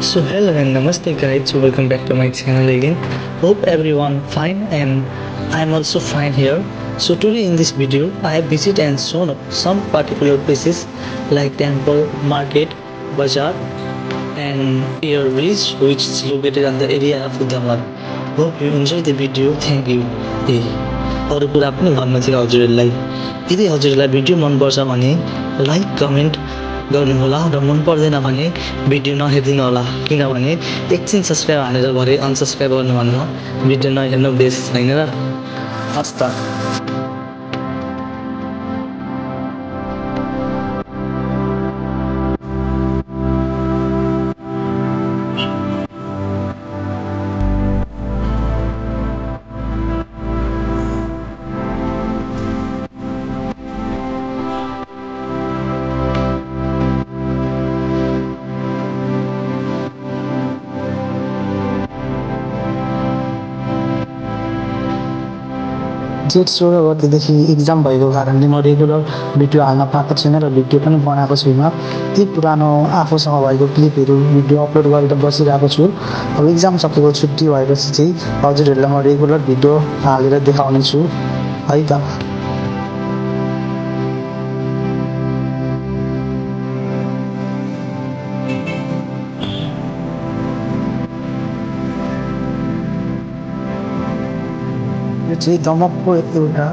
So hello and namaste guys, so welcome back to my channel again. Hope everyone fine and I'm also fine here. So today in this video I have visited and shown some particular places like temple, market, bazaar and air bridge which is located on the area of Daman. Hope you enjoy the video. Thank you. अरू कुरा पनि भन्न थियो हजुरहरुलाई। यदि हजुरहरुलाई video मन पर्छ भने like comment गर्नु होला र मन पर्दैन भने भिडियो नहेर्दिनु होला, किनभने एकछिन सब्स्क्राइब हानेर भरे अनसब्स्क्राइब गर्नु भन्नु भिडियो नहेर्नु बेस छैन र। हस् त। जेट 16 गतेदेखि एक्जाम भएको कारणले म रेगुलर भिडियो हाल्न पाएको छैन र भिडियो पनि बनाएको छुइनँ। ती पुरानो आफूसँग भएको क्लिपहरू भिडियो अपलोड गरेर बसिरहेको छु। अब एक्जाम सकेको छुट्टी भएपछि चाहिँ हजुरहरूलाई म रेगुलर भिडियो हालेर देखाउने छु है त। यो चाहिँ दमकको एउटा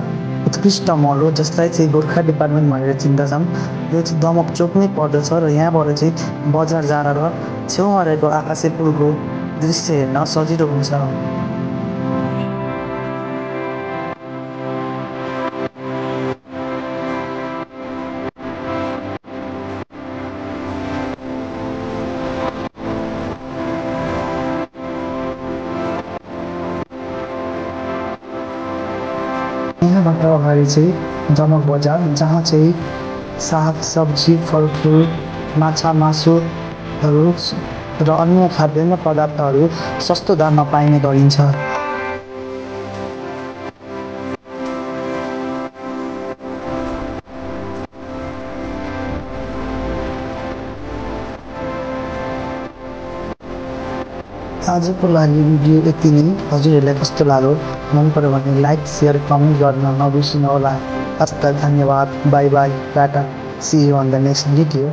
उत्कृष्ट मल हो जसलाई चाहिँ गोर्खा डिपार्टमेन्ट भनेर चिन्दछन्। यो चाहिँ दमक चोक नै पर्दछ र यहाँबाट चाहिँ बजार जान र छेउमा रहेको आकाशे पुलको दृश्य हेर्न सजिलो हुन्छ। यहाँबाट अगाडि चाहिँ दमक बजार, जहाँ चाहिँ साग सब्जी फलफुल माछा मासुहरू र अन्य खाद्यान्न पदार्थहरू सस्तो दाममा पाइने गरिन्छ। आजको लागि भिडियो यति नै। हजुरहरूलाई कस्तो लाग्यो मन पर्यो भने लाइक शेयर कमेन्ट गर्न नबिर्सिनु होला। हस्त धन्यवाद। Bye bye tata. See you on the next video.